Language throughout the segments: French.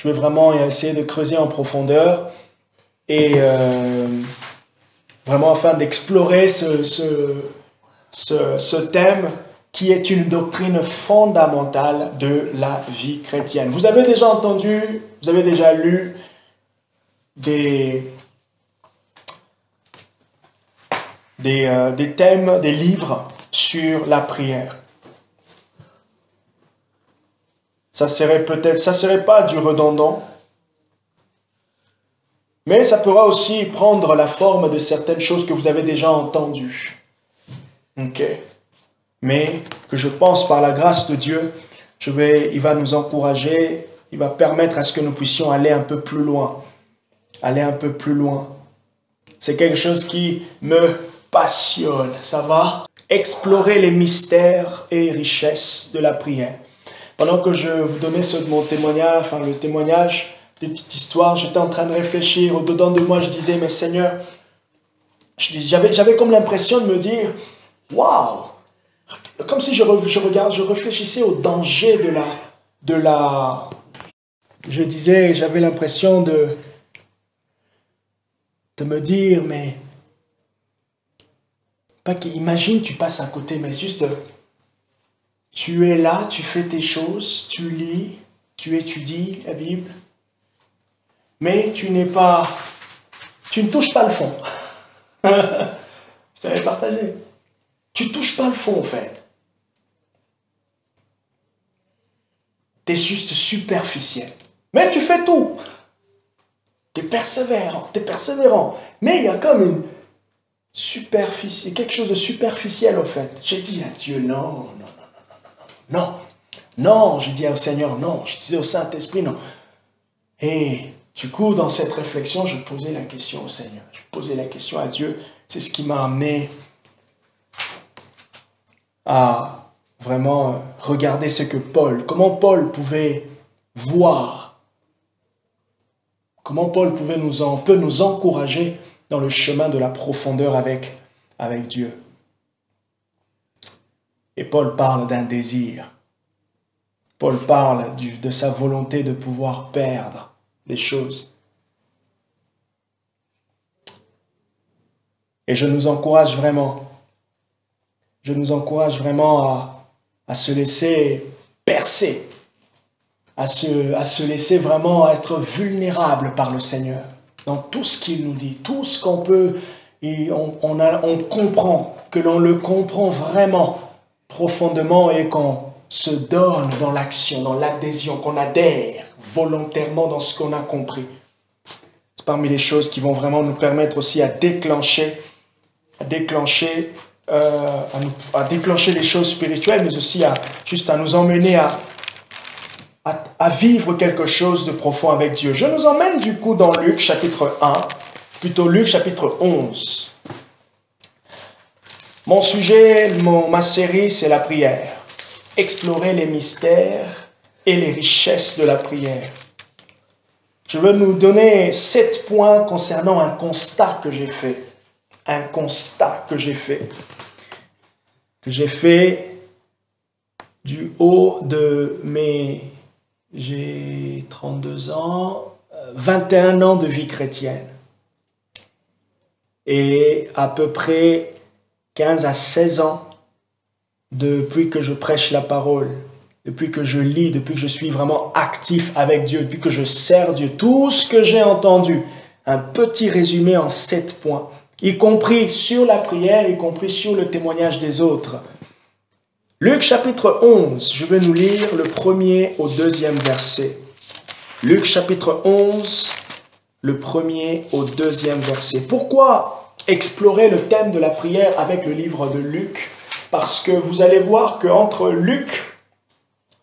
Je vais vraiment essayer de creuser en profondeur et vraiment afin d'explorer ce thème qui est une doctrine fondamentale de la vie chrétienne. Vous avez déjà entendu, vous avez déjà lu des thèmes, des livres sur la prière. Ça serait pas du redondant, mais ça pourra aussi prendre la forme de certaines choses que vous avez déjà entendues. Ok. Mais que je pense par la grâce de Dieu, il va nous encourager, il va permettre à ce que nous puissions aller un peu plus loin. Aller un peu plus loin. C'est quelque chose qui me passionne, ça va? Explorer les mystères et richesses de la prière. Pendant que je vous donnais mon témoignage, le témoignage des petites histoires, j'étais en train de réfléchir. Au-dedans de moi, je disais, mais Seigneur, j'avais comme l'impression de me dire, waouh! Comme si je réfléchissais au danger je disais, j'avais l'impression de me dire, mais pas qu'imagine, tu passes à côté, mais juste, tu es là, tu fais tes choses, tu lis, tu étudies la Bible, mais tu ne touches pas le fond. Je t'avais partagé. Tu ne touches pas le fond, en fait. Tu es juste superficiel. Mais tu fais tout. Tu es persévérant. Mais il y a comme une superficie, quelque chose de superficiel, en fait. J'ai dit à Dieu, non. Non, j'ai dit au Seigneur, non. Je disais au Saint-Esprit, non. Et du coup, dans cette réflexion, je posais la question au Seigneur. Je posais la question à Dieu. C'est ce qui m'a amené à vraiment regarder comment Paul pouvait voir, comment Paul peut nous encourager dans le chemin de la profondeur avec Dieu. Et Paul parle d'un désir. Paul parle de sa volonté de pouvoir perdre des choses. Et je nous encourage vraiment à se laisser percer, à se laisser vraiment être vulnérable par le Seigneur dans tout ce qu'il nous dit, tout ce qu'on peut, et on comprend, que l'on le comprend vraiment profondément et qu'on se donne dans l'action, dans l'adhésion, qu'on adhère volontairement dans ce qu'on a compris. C'est parmi les choses qui vont vraiment nous permettre aussi à déclencher les choses spirituelles, mais aussi à nous emmener à vivre quelque chose de profond avec Dieu. Je nous emmène du coup dans Luc chapitre 1, plutôt Luc chapitre 11. Mon sujet, ma série, c'est la prière. Explorer les mystères et les richesses de la prière. Je veux nous donner 7 points concernant un constat que j'ai fait. Un constat que j'ai fait. Du haut de j'ai 32 ans, 21 ans de vie chrétienne. Et à peu près 15 à 16 ans depuis que je prêche la parole, depuis que je lis, depuis que je suis vraiment actif avec Dieu, depuis que je sers Dieu, tout ce que j'ai entendu, un petit résumé en 7 points, y compris sur la prière, y compris sur le témoignage des autres. Luc chapitre 11, je vais nous lire le 1er au 2e verset. Luc chapitre 11, le 1er au 2e verset. Pourquoi explorer le thème de la prière avec le livre de Luc? Parce que vous allez voir qu'entre Luc,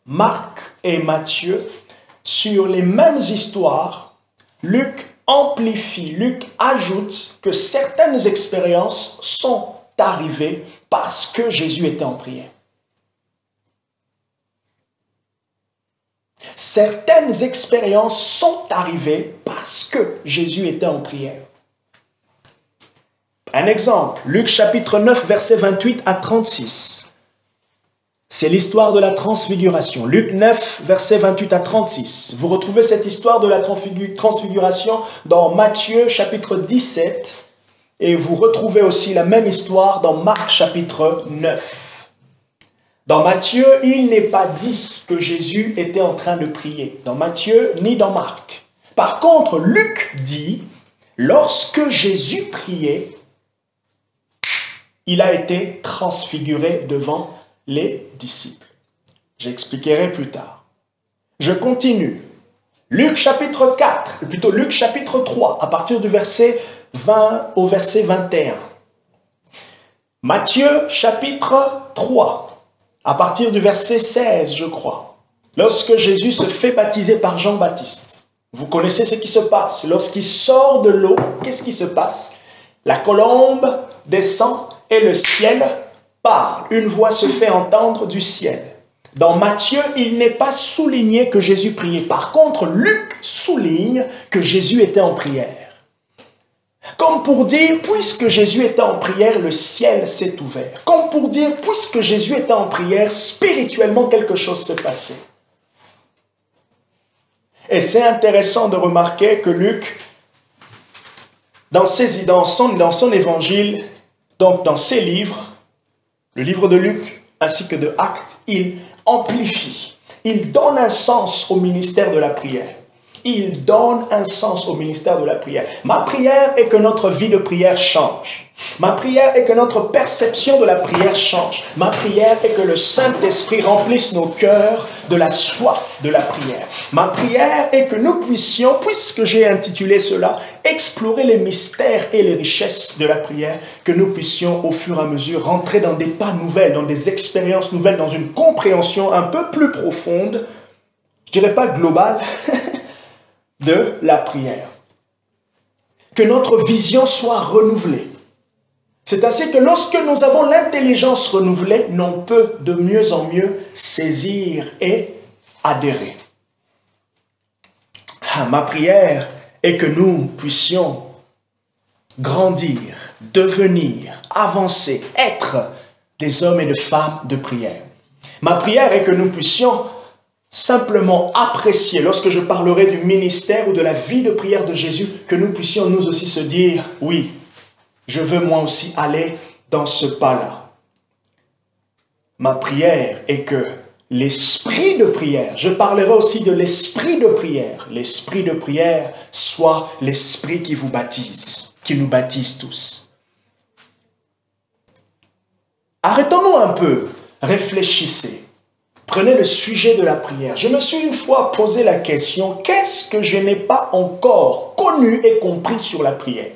Marc et Matthieu, sur les mêmes histoires, Luc amplifie, Luc ajoute que certaines expériences sont arrivées parce que Jésus était en prière. Certaines expériences sont arrivées parce que Jésus était en prière. Un exemple, Luc chapitre 9, versets 28 à 36. C'est l'histoire de la transfiguration. Luc 9, versets 28 à 36. Vous retrouvez cette histoire de la transfiguration dans Matthieu chapitre 17. Et vous retrouvez aussi la même histoire dans Marc chapitre 9. Dans Matthieu, il n'est pas dit que Jésus était en train de prier. Dans Matthieu, ni dans Marc. Par contre, Luc dit, lorsque Jésus priait, il a été transfiguré devant les disciples. J'expliquerai plus tard. Je continue. Luc chapitre 4, plutôt Luc chapitre 3, à partir du verset 20 au verset 21. Matthieu chapitre 3, à partir du verset 16, je crois. Lorsque Jésus se fait baptiser par Jean-Baptiste. Vous connaissez ce qui se passe. Lorsqu'il sort de l'eau, qu'est-ce qui se passe? La colombe descend et le ciel parle. Une voix se fait entendre du ciel. Dans Matthieu, il n'est pas souligné que Jésus priait. Par contre, Luc souligne que Jésus était en prière. Comme pour dire, puisque Jésus était en prière, le ciel s'est ouvert. Comme pour dire, puisque Jésus était en prière, spirituellement quelque chose se passait. Et c'est intéressant de remarquer que Luc, dans son évangile, donc dans ses livres, le livre de Luc ainsi que de Actes, il amplifie, il donne un sens au ministère de la prière. Il donne un sens au ministère de la prière. Ma prière est que notre vie de prière change. Ma prière est que notre perception de la prière change. Ma prière est que le Saint-Esprit remplisse nos cœurs de la soif de la prière. Ma prière est que nous puissions, puisque j'ai intitulé cela, explorer les mystères et les richesses de la prière, que nous puissions au fur et à mesure rentrer dans des pas nouvelles, dans des expériences nouvelles, dans une compréhension un peu plus profonde, je dirais pas globale, de la prière. Que notre vision soit renouvelée. C'est ainsi que lorsque nous avons l'intelligence renouvelée, on peut de mieux en mieux saisir et adhérer. Ma prière est que nous puissions grandir, devenir, avancer, être des hommes et des femmes de prière. Ma prière est que nous puissions simplement apprécier, lorsque je parlerai du ministère ou de la vie de prière de Jésus, que nous puissions nous aussi se dire, oui, je veux moi aussi aller dans ce pas-là. Ma prière est que l'esprit de prière, je parlerai aussi de l'esprit de prière soit l'esprit qui vous baptise, qui nous baptise tous. Arrêtons-nous un peu, réfléchissez. Prenez le sujet de la prière. Je me suis une fois posé la question, qu'est-ce que je n'ai pas encore connu et compris sur la prière?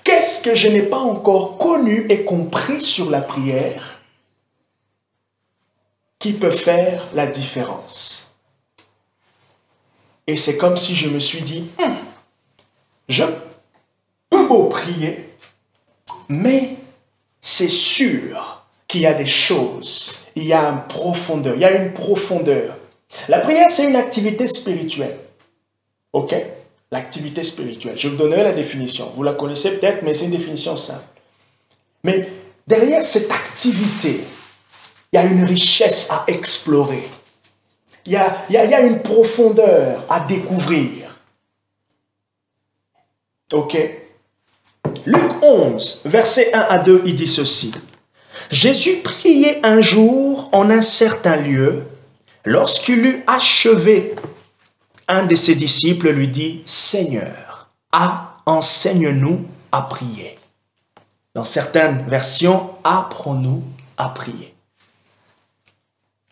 Qu'est-ce que je n'ai pas encore connu et compris sur la prière qui peut faire la différence? Et c'est comme si je me suis dit, je peux beau prier, mais c'est sûr qu'il y a des choses, il y a une profondeur, La prière, c'est une activité spirituelle. Ok? L'activité spirituelle. Je vous donnerai la définition. Vous la connaissez peut-être, mais c'est une définition simple. Mais derrière cette activité, il y a une richesse à explorer. Il y a une profondeur à découvrir. Ok? Luc 11, versets 1 à 2, il dit ceci. Jésus priait un jour en un certain lieu. Lorsqu'il eut achevé, un de ses disciples lui dit, « Seigneur, enseigne-nous à prier. » Dans certaines versions, « Apprends-nous à prier. »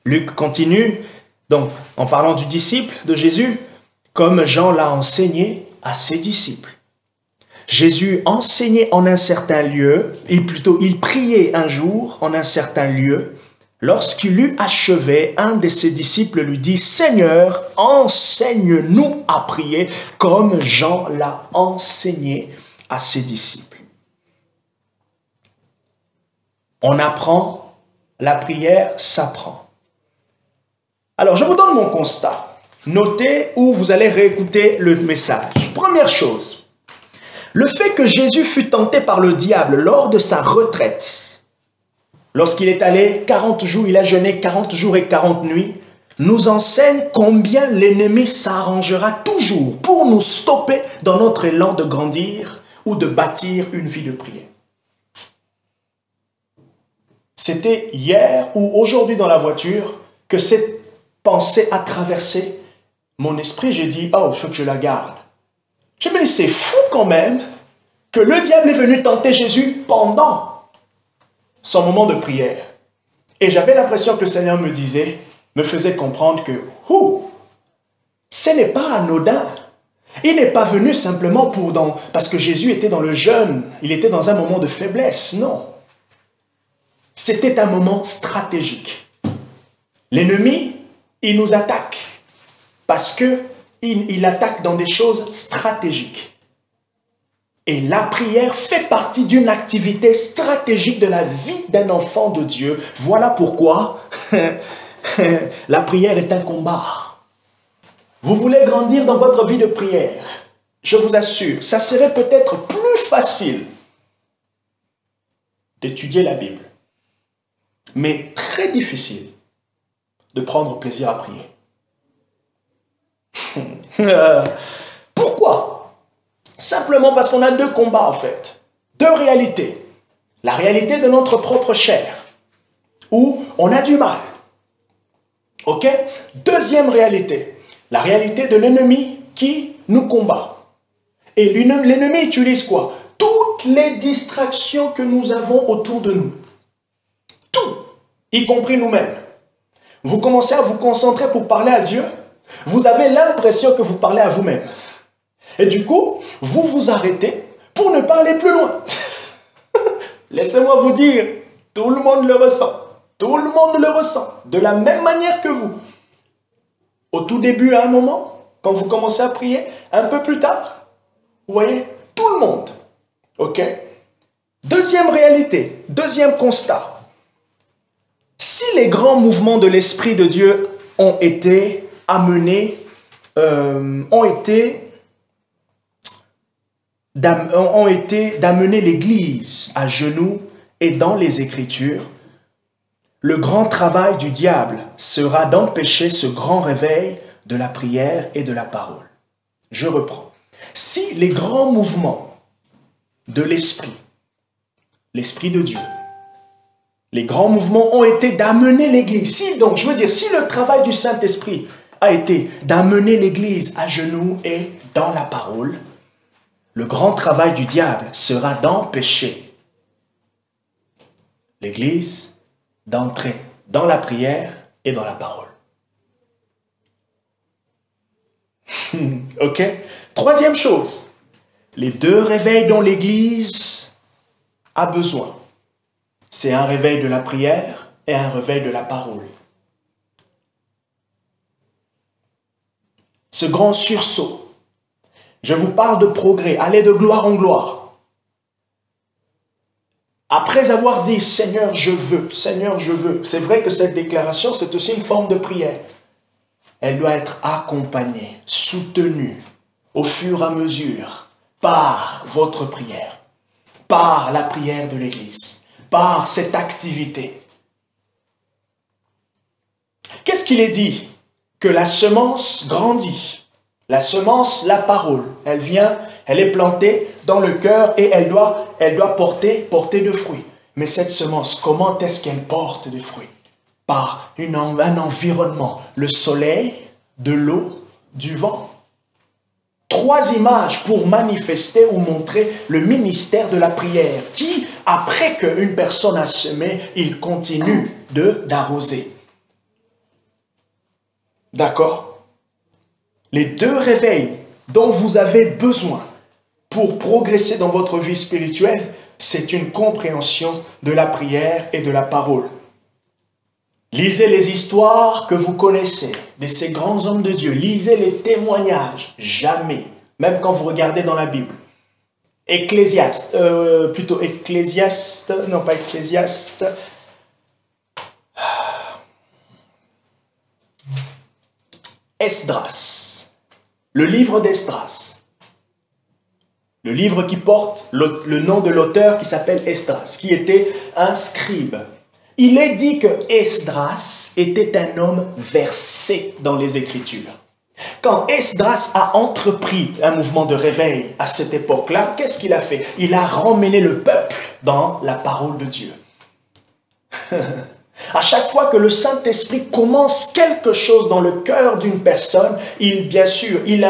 Luc continue, donc en parlant du disciple de Jésus, comme Jean l'a enseigné à ses disciples. Jésus enseignait en un certain lieu, il priait un jour en un certain lieu. Lorsqu'il eut achevé, un de ses disciples lui dit, « Seigneur, enseigne-nous à prier comme Jean l'a enseigné à ses disciples. » On apprend, la prière s'apprend. Alors, je vous donne mon constat. Notez ou vous allez réécouter le message. Première chose, le fait que Jésus fut tenté par le diable lors de sa retraite lorsqu'il est allé 40 jours, il a jeûné 40 jours et 40 nuits, nous enseigne combien l'ennemi s'arrangera toujours pour nous stopper dans notre élan de grandir ou de bâtir une vie de prière. C'était hier ou aujourd'hui dans la voiture que cette pensée a traversé mon esprit. J'ai dit, oh, il faut que je la garde. Je me dis, c'est fou quand même que le diable est venu tenter Jésus pendant son moment de prière. Et j'avais l'impression que le Seigneur me faisait comprendre que, ce n'est pas anodin. Il n'est pas venu simplement parce que Jésus était dans le jeûne, il était dans un moment de faiblesse, non. C'était un moment stratégique. L'ennemi, il nous attaque parce qu'il attaque dans des choses stratégiques. Et la prière fait partie d'une activité stratégique de la vie d'un enfant de Dieu. Voilà pourquoi la prière est un combat. Vous voulez grandir dans votre vie de prière, je vous assure, ça serait peut-être plus facile d'étudier la Bible, mais très difficile de prendre plaisir à prier. Pourquoi? Simplement parce qu'on a deux combats en fait, deux réalités. La réalité de notre propre chair, où on a du mal. Ok? Deuxième réalité, la réalité de l'ennemi qui nous combat. Et l'ennemi utilise quoi? Toutes les distractions que nous avons autour de nous. Tout, y compris nous-mêmes. Vous commencez à vous concentrer pour parler à Dieu, vous avez l'impression que vous parlez à vous-même. Et du coup, vous vous arrêtez pour ne pas aller plus loin. Laissez-moi vous dire, tout le monde le ressent. Tout le monde le ressent, de la même manière que vous. Au tout début, à un moment, quand vous commencez à prier, un peu plus tard, vous voyez, tout le monde. Ok? Deuxième réalité, deuxième constat. Si les grands mouvements de l'Esprit de Dieu ont été amenés, d'amener l'Église à genoux et dans les Écritures, le grand travail du diable sera d'empêcher ce grand réveil de la prière et de la parole. Je reprends. Si les grands mouvements de l'Esprit, l'Esprit de Dieu, les grands mouvements ont été d'amener l'Église, si le travail du Saint-Esprit a été d'amener l'Église à genoux et dans la parole, le grand travail du diable sera d'empêcher l'Église d'entrer dans la prière et dans la parole. Ok? Troisième chose, les deux réveils dont l'Église a besoin, c'est un réveil de la prière et un réveil de la parole. Ce grand sursaut, je vous parle de progrès, aller de gloire en gloire. Après avoir dit « Seigneur, je veux », c'est vrai que cette déclaration, c'est aussi une forme de prière. Elle doit être accompagnée, soutenue au fur et à mesure par votre prière, par la prière de l'Église, par cette activité. Qu'est-ce qu'il est dit? Que la semence grandit. La semence, la parole, elle vient, elle est plantée dans le cœur et elle doit porter de fruits. Mais cette semence, comment est-ce qu'elle porte des fruits? Par un environnement, le soleil, de l'eau, du vent. Trois images pour manifester ou montrer le ministère de la prière qui, après qu'une personne a semé, il continue d'arroser. D'accord? Les deux réveils dont vous avez besoin pour progresser dans votre vie spirituelle, c'est une compréhension de la prière et de la parole. Lisez les histoires que vous connaissez de ces grands hommes de Dieu. Lisez les témoignages. Jamais, même quand vous regardez dans la Bible. Esdras. Le livre d'Esdras. Le livre qui porte le nom de l'auteur qui s'appelle Esdras, qui était un scribe, Il est dit que Esdras était un homme versé dans les Écritures. Quand Esdras a entrepris un mouvement de réveil à cette époque-là, qu'est-ce qu'il a fait? Il a ramené le peuple dans la parole de Dieu. À chaque fois que le Saint-Esprit commence quelque chose dans le cœur d'une personne, bien sûr, il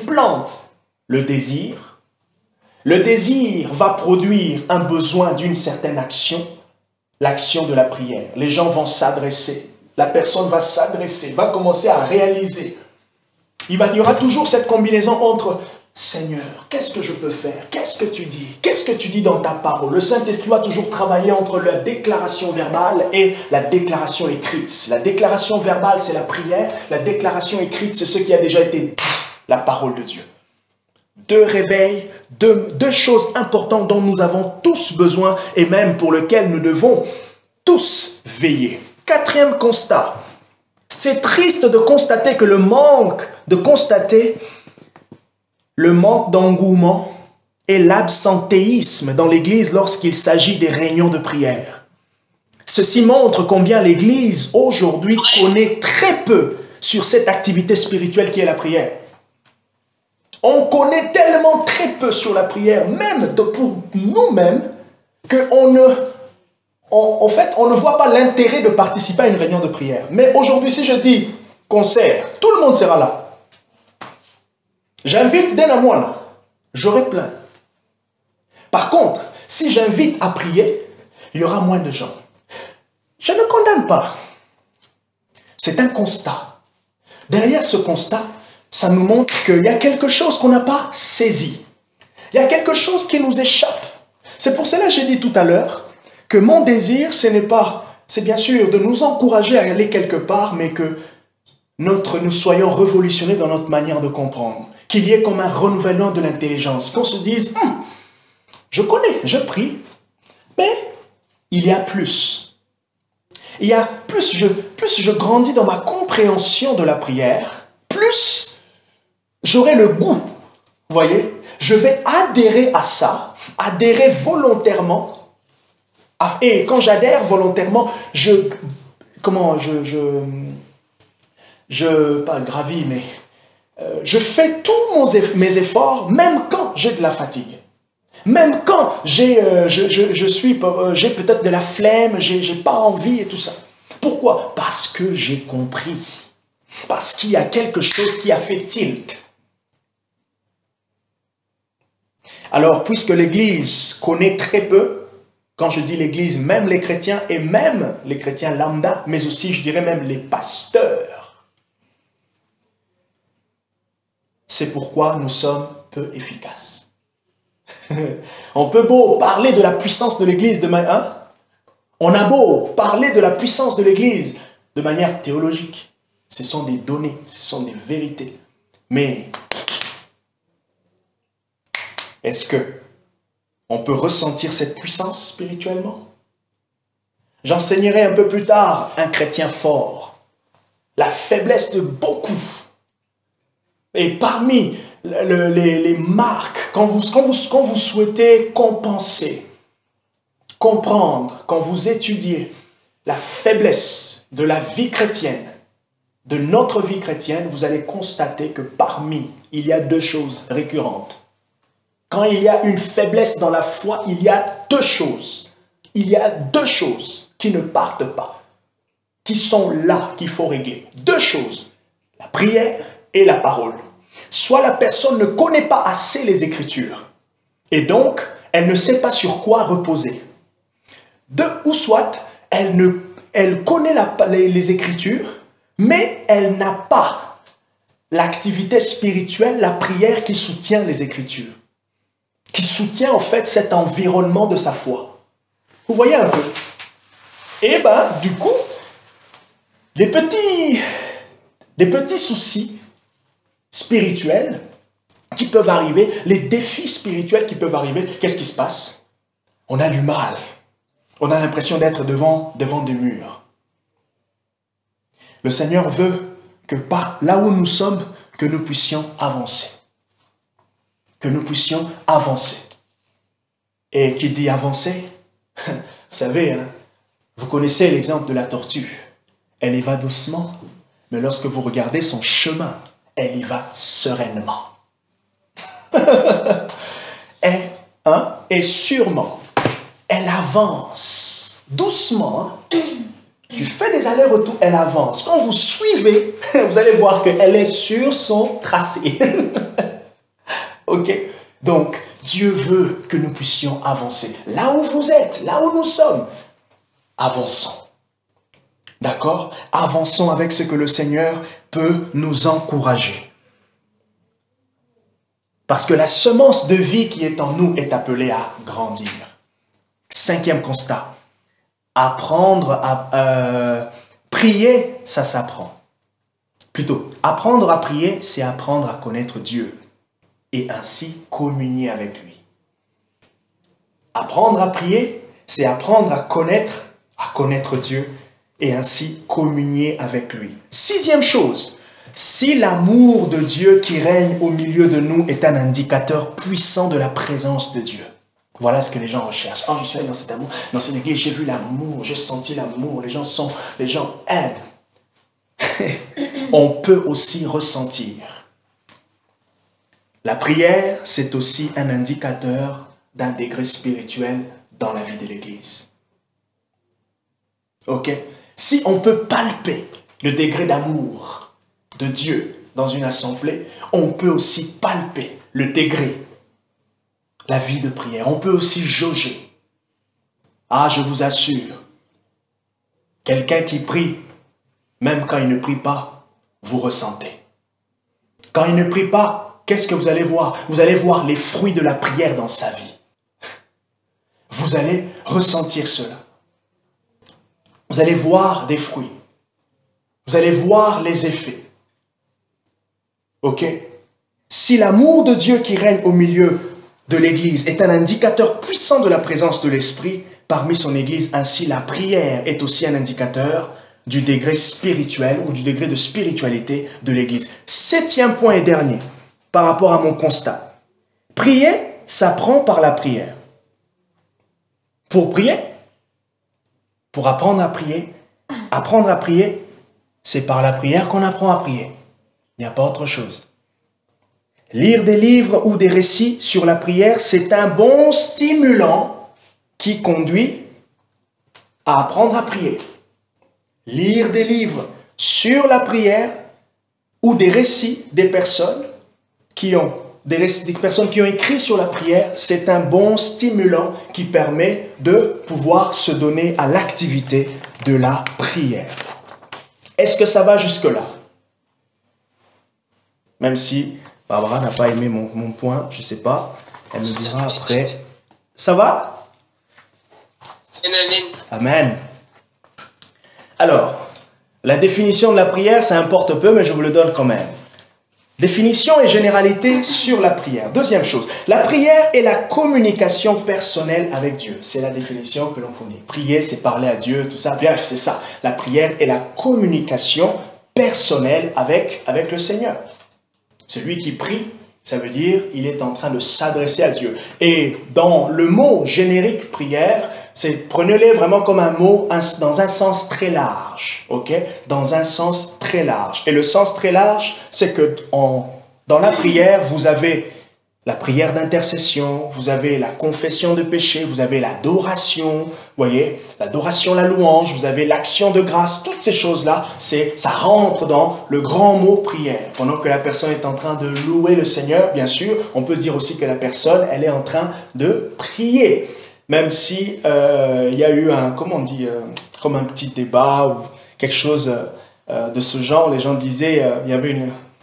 plante le désir. Le désir va produire un besoin d'une certaine action, l'action de la prière. Les gens vont s'adresser, la personne va s'adresser, va commencer à réaliser. Il y aura toujours cette combinaison entre « Seigneur, qu'est-ce que je peux faire? Qu'est-ce que tu dis? Qu'est-ce que tu dis dans ta parole ?» Le Saint-Esprit va toujours travailler entre la déclaration verbale et la déclaration écrite. La déclaration verbale, c'est la prière. La déclaration écrite, c'est ce qui a déjà été dit, la parole de Dieu. Deux réveils, deux choses importantes dont nous avons tous besoin et même pour lesquelles nous devons tous veiller. Quatrième constat. C'est triste de constater que le manque d'engouement et l'absentéisme dans l'Église lorsqu'il s'agit des réunions de prière. Ceci montre combien l'Église aujourd'hui connaît très peu sur cette activité spirituelle qui est la prière. On connaît tellement très peu sur la prière, même pour nous-mêmes, qu'on ne voit pas l'intérêt de participer à une réunion de prière. Mais aujourd'hui, si je dis concert, tout le monde sera là. J'invite d'un à moi là, j'aurai plein. Par contre, si j'invite à prier, il y aura moins de gens. Je ne condamne pas. C'est un constat. Derrière ce constat, ça nous montre qu'il y a quelque chose qu'on n'a pas saisi. Il y a quelque chose qui nous échappe. C'est pour cela que j'ai dit tout à l'heure que mon désir, c'est bien sûr de nous encourager à aller quelque part, mais que nous soyons révolutionnés dans notre manière de comprendre. Qu'il y ait comme un renouvellement de l'intelligence. Qu'on se dise, je connais, je prie, mais il y a plus. Il y a plus je grandis dans ma compréhension de la prière, plus j'aurai le goût. Vous voyez, je vais adhérer à ça, adhérer volontairement. Et quand j'adhère volontairement, pas gravis, mais je fais tous mes efforts, même quand j'ai de la fatigue. Même quand j'ai peut-être de la flemme, j'ai pas envie et tout ça. Pourquoi? Parce que j'ai compris. Parce qu'il y a quelque chose qui a fait tilt. Alors, puisque l'Église connaît très peu, quand je dis l'Église, même les chrétiens et même les chrétiens lambda, mais aussi, je dirais même les pasteurs, c'est pourquoi nous sommes peu efficaces. On peut beau parler de la puissance de l'Église de manière... On a beau parler de la puissance de l'Église de manière théologique. Ce sont des données, ce sont des vérités. Mais est-ce que on peut ressentir cette puissance spirituellement? J'enseignerai un peu plus tard un chrétien fort. La faiblesse de beaucoup. Et parmi les marques, quand vous souhaitez compenser, comprendre, quand vous étudiez la faiblesse de la vie chrétienne, de notre vie chrétienne, vous allez constater que il y a deux choses récurrentes. Quand il y a une faiblesse dans la foi, il y a deux choses. Il y a deux choses qui ne partent pas, qui sont là, qu'il faut régler. Deux choses, la prière et la parole. Soit la personne ne connaît pas assez les Écritures, et donc elle ne sait pas sur quoi reposer. Ou soit elle connaît les Écritures, mais elle n'a pas l'activité spirituelle, la prière qui soutient les Écritures, qui soutient en fait cet environnement de sa foi. Vous voyez un peu? Et du coup, des petits soucis spirituels qui peuvent arriver, les défis spirituels qui peuvent arriver, qu'est-ce qui se passe? On a du mal. On a l'impression d'être devant des murs. Le Seigneur veut que par là où nous sommes, que nous puissions avancer. Que nous puissions avancer. Et qui dit avancer, vous savez, Vous connaissez l'exemple de la tortue. Elle y va doucement, mais lorsque vous regardez son chemin, elle y va sereinement. Et sûrement, elle avance doucement. Tu fais des allers-retours, elle avance. Quand vous suivez, vous allez voir qu'elle est sur son tracé. Ok? Donc, Dieu veut que nous puissions avancer. Là où vous êtes, là où nous sommes, avançons. D'accord? Avançons avec ce que le Seigneur peut nous encourager. Parce que la semence de vie qui est en nous est appelée à grandir. 5e constat. Apprendre à prier, ça s'apprend. Plutôt, apprendre à prier, c'est apprendre à connaître Dieu et ainsi communier avec lui. Apprendre à prier, c'est apprendre à connaître Dieu et ainsi communier avec lui. 6e chose, si l'amour de Dieu qui règne au milieu de nous est un indicateur puissant de la présence de Dieu. Voilà ce que les gens recherchent. Oh, je suis allé dans cet amour, dans cette église, j'ai vu l'amour, j'ai senti l'amour, les gens aiment. On peut aussi ressentir. La prière, c'est aussi un indicateur d'un degré spirituel dans la vie de l'église. Ok? Si on peut palper le degré d'amour de Dieu dans une assemblée, on peut aussi palper le degré, la vie de prière. On peut aussi jauger. Ah, je vous assure, quelqu'un qui prie, même quand il ne prie pas, vous ressentez. Quand il ne prie pas, qu'est-ce que vous allez voir? Vous allez voir les fruits de la prière dans sa vie. Vous allez ressentir cela. Vous allez voir des fruits. Vous allez voir les effets. Ok? Si l'amour de Dieu qui règne au milieu de l'Église est un indicateur puissant de la présence de l'Esprit parmi son Église, ainsi la prière est aussi un indicateur du degré spirituel ou du degré de spiritualité de l'Église. 7e point et dernier, par rapport à mon constat. Prier s'apprend par la prière. Pour prier, pour apprendre à prier, c'est par la prière qu'on apprend à prier. Il n'y a pas autre chose. Lire des livres ou des récits sur la prière, c'est un bon stimulant qui conduit à apprendre à prier. Lire des livres sur la prière ou des récits des personnes qui ont écrit sur la prière, c'est un bon stimulant qui permet de pouvoir se donner à l'activité de la prière. Est-ce que ça va jusque-là? Même si Barbara n'a pas aimé mon point, je ne sais pas, elle me dira après. Ça va? Amen. Amen. Alors, la définition de la prière, ça importe peu, mais je vous le donne quand même. Définition et généralité sur la prière. Deuxième chose, la prière est la communication personnelle avec Dieu. C'est la définition que l'on connaît. Prier, c'est parler à Dieu, tout ça. Bien, c'est ça. La prière est la communication personnelle avec le Seigneur. Celui qui prie, ça veut dire il est en train de s'adresser à Dieu. Et dans le mot générique prière, prenez-le vraiment comme un mot dans un sens très large. Ok? Dans un sens très large. Et le sens très large, c'est que dans la prière, vous avez la prière d'intercession, vous avez la confession de péché, vous avez l'adoration, vous voyez, l'adoration, la louange, vous avez l'action de grâce, toutes ces choses-là, ça rentre dans le grand mot prière. Pendant que la personne est en train de louer le Seigneur, bien sûr, on peut dire aussi que la personne, elle est en train de prier. Même si il y a eu comme un petit débat ou quelque chose de ce genre, les gens disaient,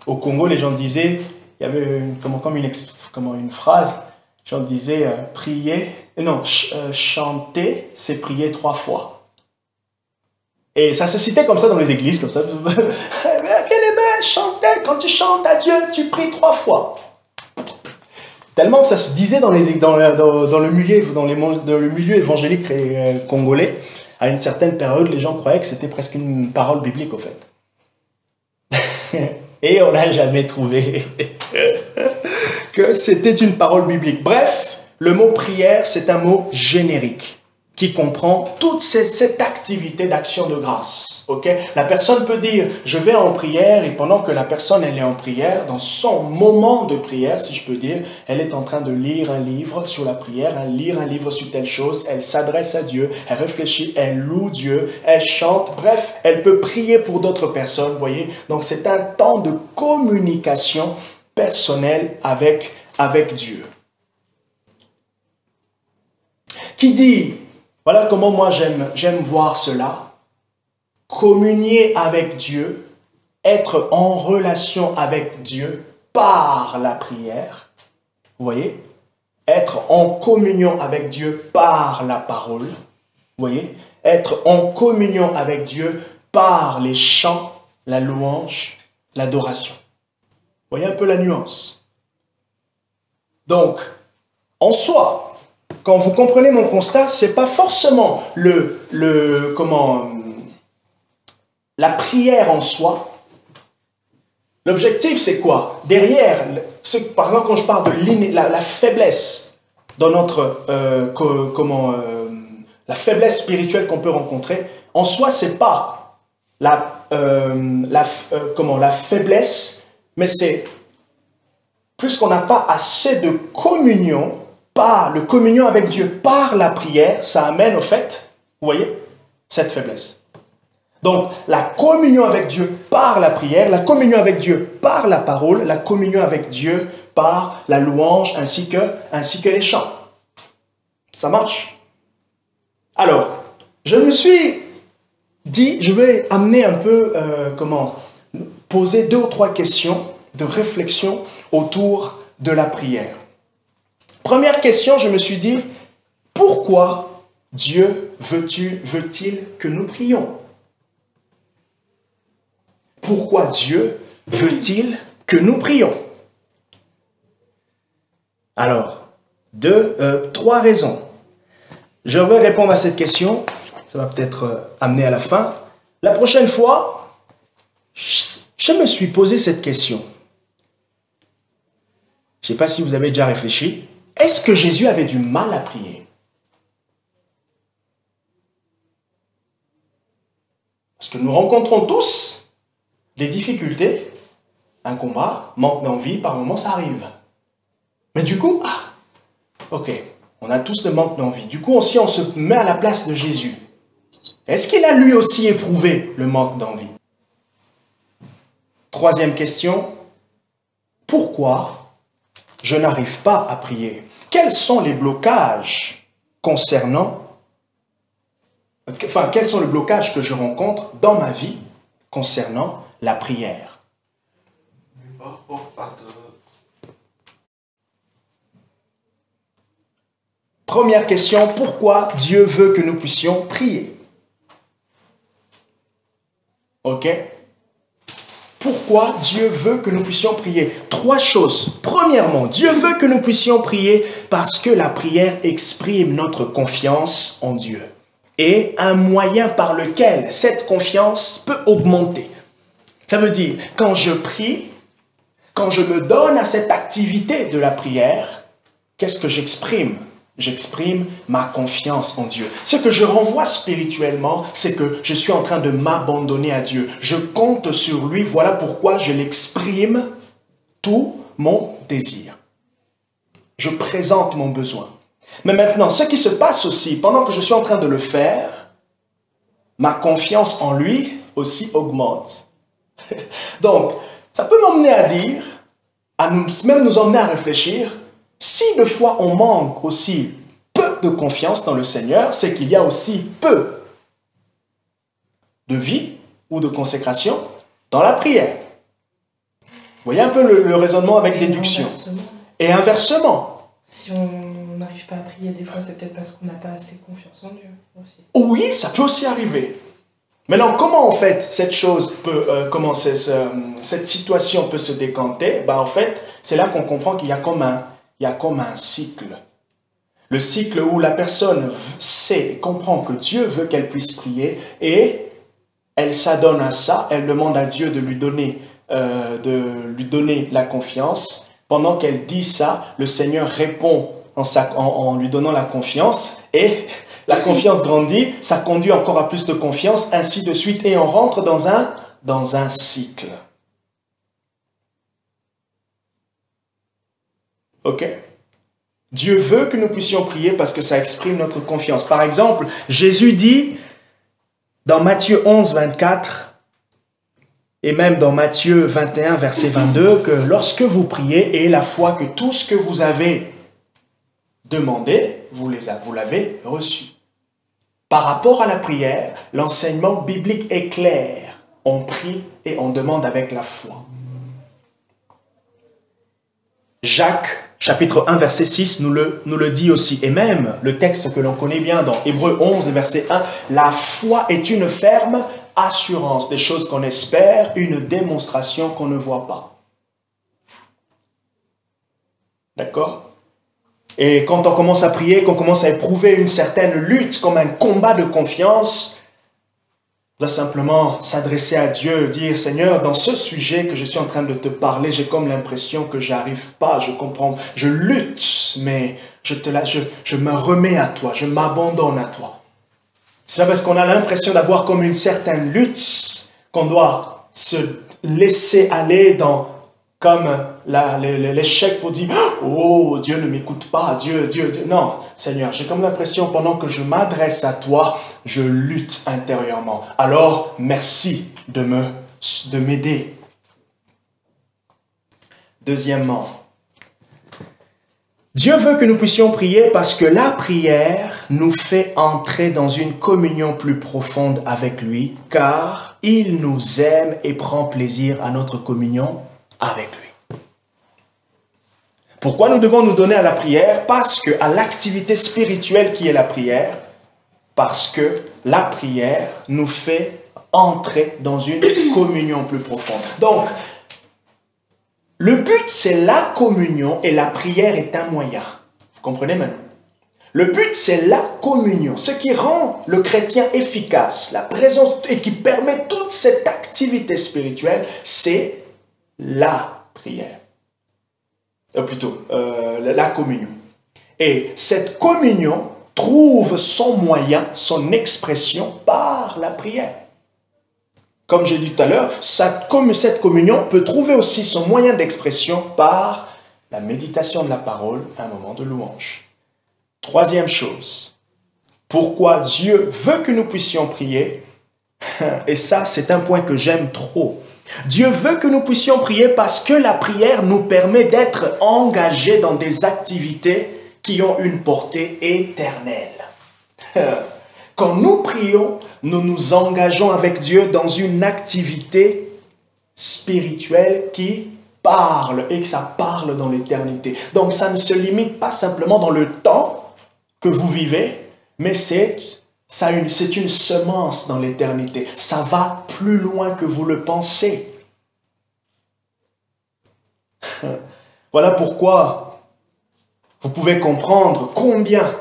au Congo, les gens disaient, il y avait une phrase, les gens disaient chanter, c'est prier 3 fois. Et ça se citait comme ça dans les églises, comme ça. Bien-aimé, chanter, quand tu chantes à Dieu, tu pries 3 fois. Tellement que ça se disait dans le milieu évangélique congolais, à une certaine période, les gens croyaient que c'était presque une parole biblique, au fait. Et on n'a jamais trouvé que c'était une parole biblique. Bref, le mot prière, c'est un mot générique qui comprend toute cette activité d'action de grâce. Okay? La personne peut dire, je vais en prière, et pendant que la personne elle est en prière, dans son moment de prière, si je peux dire, elle est en train de lire un livre sur la prière, lire un livre sur telle chose, elle s'adresse à Dieu, elle réfléchit, elle loue Dieu, elle chante, bref, elle peut prier pour d'autres personnes, vous voyez. Donc c'est un temps de communication personnelle avec Dieu. Qui dit, voilà comment moi j'aime voir cela, communier avec Dieu, être en relation avec Dieu par la prière, vous voyez, être en communion avec Dieu par la parole, vous voyez, être en communion avec Dieu par les chants, la louange, l'adoration. Vous voyez un peu la nuance. Donc, en soi, quand vous comprenez mon constat, c'est pas forcément la prière en soi. L'objectif, c'est quoi? Derrière, par exemple, quand je parle de la faiblesse dans notre, la faiblesse spirituelle qu'on peut rencontrer, en soi, c'est pas la faiblesse, mais c'est plus qu'on n'a pas assez de communion, le communion avec Dieu par la prière, ça amène au fait, vous voyez, cette faiblesse. Donc, la communion avec Dieu par la prière, la communion avec Dieu par la parole, la communion avec Dieu par la louange ainsi que les chants. Ça marche? Alors, je me suis dit, je vais amener un peu, poser 2 ou 3 questions de réflexion autour de la prière. Première question, je me suis dit, pourquoi Dieu veut-il que nous prions? Pourquoi Dieu veut-il que nous prions? Alors, 3 raisons. Je vais répondre à cette question, ça va peut-être amener à la fin. La prochaine fois, je me suis posé cette question. Je ne sais pas si vous avez déjà réfléchi. Est-ce que Jésus avait du mal à prier? Parce que nous rencontrons tous des difficultés, un combat, manque d'envie, par moments ça arrive. Mais du coup, ok, on a tous le manque d'envie. Du coup, aussi on se met à la place de Jésus. Est-ce qu'il a lui aussi éprouvé le manque d'envie? Troisième question, pourquoi je n'arrive pas à prier? Quels sont les blocages quels sont les blocages que je rencontre dans ma vie concernant la prière? Première question, pourquoi Dieu veut que nous puissions prier? Ok? Pourquoi Dieu veut que nous puissions prier? 3 choses. Premièrement, Dieu veut que nous puissions prier parce que la prière exprime notre confiance en Dieu et un moyen par lequel cette confiance peut augmenter. Ça veut dire, quand je prie, quand je me donne à cette activité de la prière, qu'est-ce que j'exprime? J'exprime ma confiance en Dieu. Ce que je renvoie spirituellement, c'est que je suis en train de m'abandonner à Dieu. Je compte sur lui, voilà pourquoi je l'exprime tout mon désir. Je présente mon besoin. Mais maintenant, ce qui se passe aussi, pendant que je suis en train de le faire, ma confiance en lui aussi augmente. Donc, ça peut m'emmener à dire, même nous emmener à réfléchir, si de fois on manque aussi peu de confiance dans le Seigneur, c'est qu'il y a aussi peu de vie ou de consécration dans la prière. Vous voyez un peu le raisonnement avec déduction. Et inversement. Si on n'arrive pas à prier des fois, c'est peut-être parce qu'on n'a pas assez confiance en Dieu aussi. Oui, ça peut aussi arriver. Maintenant, comment en fait cette chose peut, cette situation peut se décanter? En fait, c'est là qu'on comprend qu'il y a comme un cycle. Le cycle où la personne sait et comprend que Dieu veut qu'elle puisse prier et elle s'adonne à ça, elle demande à Dieu de lui donner la confiance. Pendant qu'elle dit ça, le Seigneur répond en lui donnant la confiance, et la confiance grandit, ça conduit encore à plus de confiance, ainsi de suite, et on rentre dans un cycle. Ok? Dieu veut que nous puissions prier parce que ça exprime notre confiance. Par exemple, Jésus dit dans Matthieu 11, 24, et même dans Matthieu 21, verset 22, que lorsque vous priez, ayez la foi que tout ce que vous avez demandé, vous l'avez reçu. Par rapport à la prière, l'enseignement biblique est clair. On prie et on demande avec la foi. Jacques, chapitre 1, verset 6, nous le dit aussi. Et même le texte que l'on connaît bien dans Hébreux 11, verset 1, « La foi est une ferme assurance des choses qu'on espère, une démonstration qu'on ne voit pas. » D'accord? Et quand on commence à prier, qu'on commence à éprouver une certaine lutte, comme un combat de confiance, on doit simplement s'adresser à Dieu, dire « Seigneur, dans ce sujet que je suis en train de te parler, j'ai comme l'impression que j'arrive pas, je comprends, je lutte, mais je me remets à toi, je m'abandonne à toi. » C'est pas parce qu'on a l'impression d'avoir comme une certaine lutte qu'on doit se laisser aller dans comme l'échec pour dire « Oh, Dieu ne m'écoute pas, Dieu. » Non, Seigneur, j'ai comme l'impression pendant que je m'adresse à toi, je lutte intérieurement. Alors, merci de m'aider. Deuxièmement, Dieu veut que nous puissions prier parce que la prière nous fait entrer dans une communion plus profonde avec lui, car il nous aime et prend plaisir à notre communion avec lui. Pourquoi nous devons nous donner à la prière? Parce que à l'activité spirituelle qui est la prière, parce que la prière nous fait entrer dans une communion plus profonde. Donc, le but, c'est la communion et la prière est un moyen. Vous comprenez maintenant? Le but, c'est la communion. Ce qui rend le chrétien efficace, la présence et qui permet toute cette activité spirituelle, c'est la prière. La communion. Et cette communion trouve son moyen, son expression par la prière. Comme j'ai dit tout à l'heure, cette communion peut trouver aussi son moyen d'expression par la méditation de la parole, un moment de louange. Troisième chose, pourquoi Dieu veut que nous puissions prier, et ça c'est un point que j'aime trop. Dieu veut que nous puissions prier parce que la prière nous permet d'être engagés dans des activités qui ont une portée éternelle. Quand nous prions, nous nous engageons avec Dieu dans une activité spirituelle qui parle et que ça parle dans l'éternité. Donc ça ne se limite pas simplement dans le temps que vous vivez, mais c'est une semence dans l'éternité. Ça va plus loin que vous le pensez. Voilà pourquoi vous pouvez comprendre combien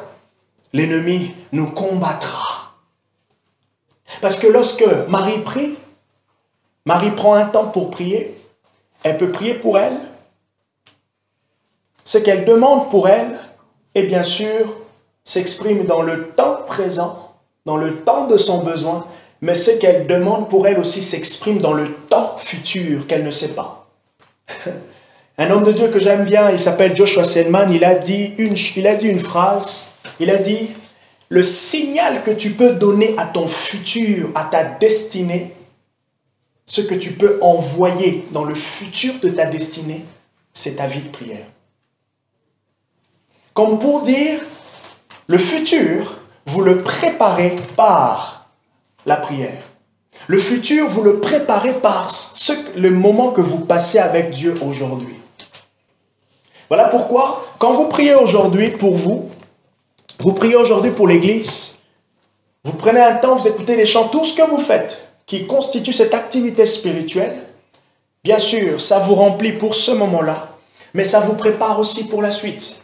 l'ennemi nous combattra. Parce que lorsque Marie prie, Marie prend un temps pour prier, elle peut prier pour elle. Ce qu'elle demande pour elle, et bien sûr, s'exprime dans le temps présent, dans le temps de son besoin, mais ce qu'elle demande pour elle aussi s'exprime dans le temps futur qu'elle ne sait pas. Un homme de Dieu que j'aime bien, il s'appelle Joshua Selman, il a dit une phrase, il a dit « Le signal que tu peux donner à ton futur, à ta destinée, ce que tu peux envoyer dans le futur de ta destinée, c'est ta vie de prière. » Comme pour dire, le futur, vous le préparez par la prière. Le futur, vous le préparez par le moment que vous passez avec Dieu aujourd'hui. Voilà pourquoi, quand vous priez aujourd'hui pour vous priez aujourd'hui pour l'Église, vous prenez un temps, vous écoutez les chants, tout ce que vous faites, qui constitue cette activité spirituelle, bien sûr, ça vous remplit pour ce moment-là, mais ça vous prépare aussi pour la suite.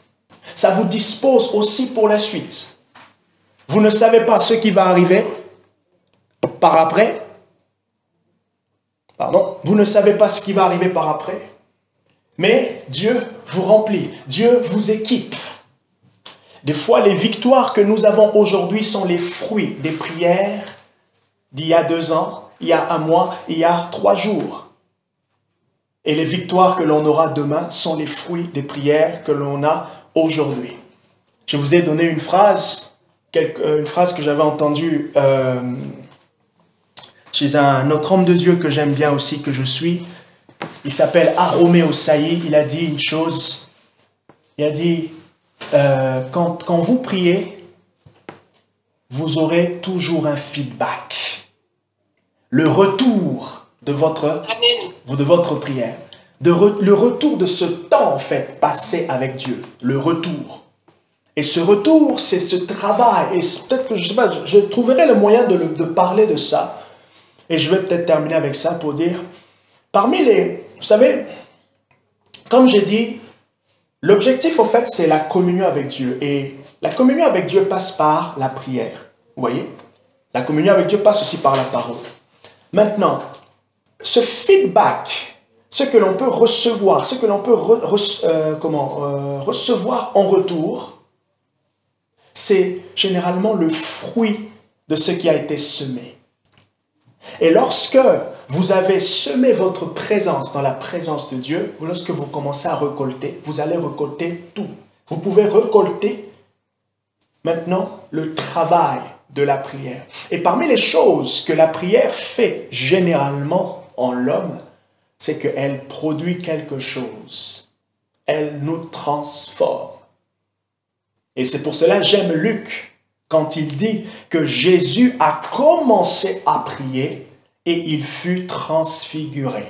Ça vous dispose aussi pour la suite. Vous ne savez pas ce qui va arriver par après. Vous ne savez pas ce qui va arriver par après. Mais Dieu vous remplit, Dieu vous équipe Des fois, les victoires que nous avons aujourd'hui sont les fruits des prières d'il y a 2 ans, il y a 1 mois, il y a 3 jours. Et les victoires que l'on aura demain sont les fruits des prières que l'on a aujourd'hui. Je vous ai donné une phrase que j'avais entendue chez un autre homme de Dieu que j'aime bien aussi, que je suis. Il s'appelle Aromé Osaï. Il a dit une chose. Il a dit, quand vous priez, vous aurez toujours un feedback. Le retour de votre prière. Le retour de ce temps, en fait, passé avec Dieu. Le retour. Et ce retour, c'est ce travail. Et peut-être que, je sais pas, je trouverai le moyen de parler de ça. Et je vais peut-être terminer avec ça pour dire, vous savez, comme j'ai dit, l'objectif, au fait, c'est la communion avec Dieu. Et la communion avec Dieu passe par la prière. Vous voyez? La communion avec Dieu passe aussi par la parole. Maintenant, ce feedback, ce que l'on peut recevoir, ce que l'on peut recevoir en retour, c'est généralement le fruit de ce qui a été semé. Et lorsque vous avez semé votre présence dans la présence de Dieu, lorsque vous commencez à récolter, vous allez récolter tout. Vous pouvez récolter maintenant le travail de la prière. Et parmi les choses que la prière fait généralement en l'homme, c'est qu'elle produit quelque chose. Elle nous transforme. Et c'est pour cela que j'aime Luc quand il dit que Jésus a commencé à prier et il fut transfiguré.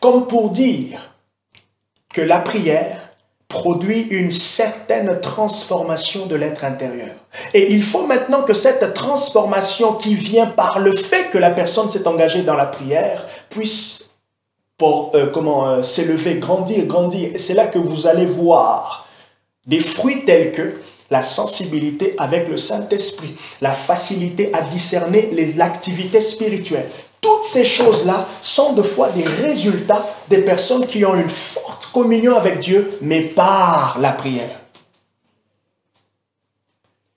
Comme pour dire que la prière produit une certaine transformation de l'être intérieur. Et il faut maintenant que cette transformation qui vient par le fait que la personne s'est engagée dans la prière puisse s'élever, grandir. Et c'est là que vous allez voir des fruits tels que la sensibilité avec le Saint-Esprit, la facilité à discerner l'activité spirituelle. Toutes ces choses-là sont de fois des résultats des personnes qui ont une forte communion avec Dieu, mais par la prière.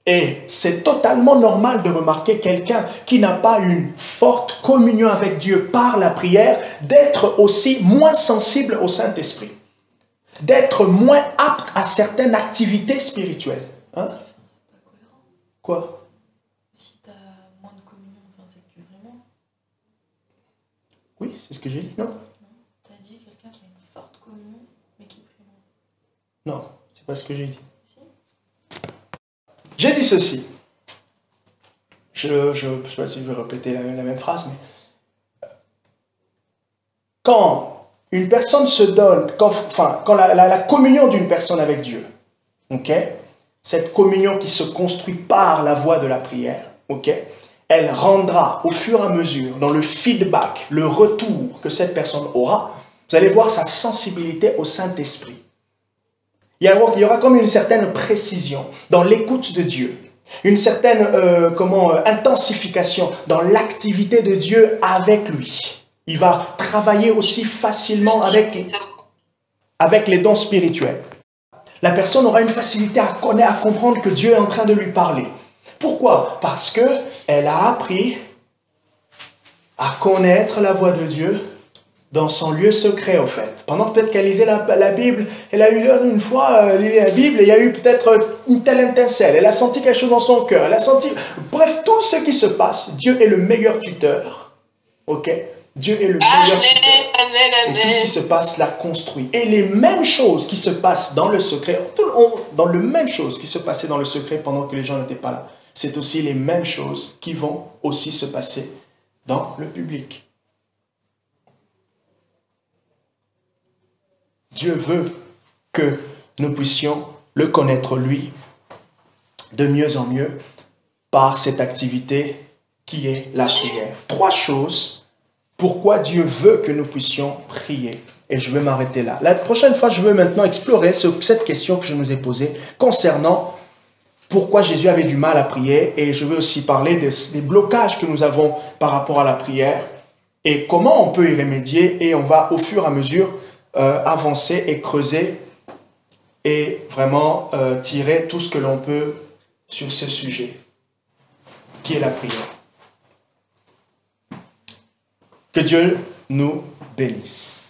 Et c'est totalement normal de remarquer quelqu'un qui n'a pas une forte communion avec Dieu par la prière, d'être aussi moins sensible au Saint-Esprit, d'être moins apte à certaines activités spirituelles. Hein? C'est pas cohérent. Quoi? Si t'as moins de communion, c'est que tu vraiment. Oui, c'est ce que j'ai dit, non? Non, t'as dit quelqu'un qui a une forte communion, mais qui prie moins. Non, c'est pas ce que j'ai dit. Si. J'ai dit ceci. Je ne sais pas si je vais répéter la même phrase, mais quand une personne se donne, quand la communion d'une personne avec Dieu, ok, cette communion qui se construit par la voie de la prière, ok, elle rendra au fur et à mesure, dans le feedback, le retour que cette personne aura, vous allez voir sa sensibilité au Saint-Esprit. Il y aura comme une certaine précision dans l'écoute de Dieu, une certaine intensification dans l'activité de Dieu avec lui. Il va travailler aussi facilement avec les dons spirituels. La personne aura une facilité à comprendre que Dieu est en train de lui parler. Pourquoi? Parce qu'elle a appris à connaître la voix de Dieu dans son lieu secret, au fait. Pendant peut-être qu'elle lisait la Bible, elle a eu une fois lire la Bible, et il y a eu peut-être une telle étincelle, elle a senti quelque chose dans son cœur, elle a senti... Bref, tout ce qui se passe, Dieu est le meilleur tuteur, ok? Dieu est le meilleur tuteur. Et tout ce qui se passe l'a construit. Et les mêmes choses qui se passent dans le secret, dans le même chose qui se passait dans le secret pendant que les gens n'étaient pas là, c'est aussi les mêmes choses qui vont aussi se passer dans le public. Dieu veut que nous puissions le connaître, lui, de mieux en mieux par cette activité qui est la prière. 3 choses. Pourquoi Dieu veut que nous puissions prier. Et je vais m'arrêter là. La prochaine fois, je veux maintenant explorer cette question que je nous ai posée concernant pourquoi Jésus avait du mal à prier. Et je veux aussi parler des blocages que nous avons par rapport à la prière et comment on peut y remédier. Et on va au fur et à mesure avancer et creuser et vraiment tirer tout ce que l'on peut sur ce sujet, qui est la prière. Que Dieu nous bénisse.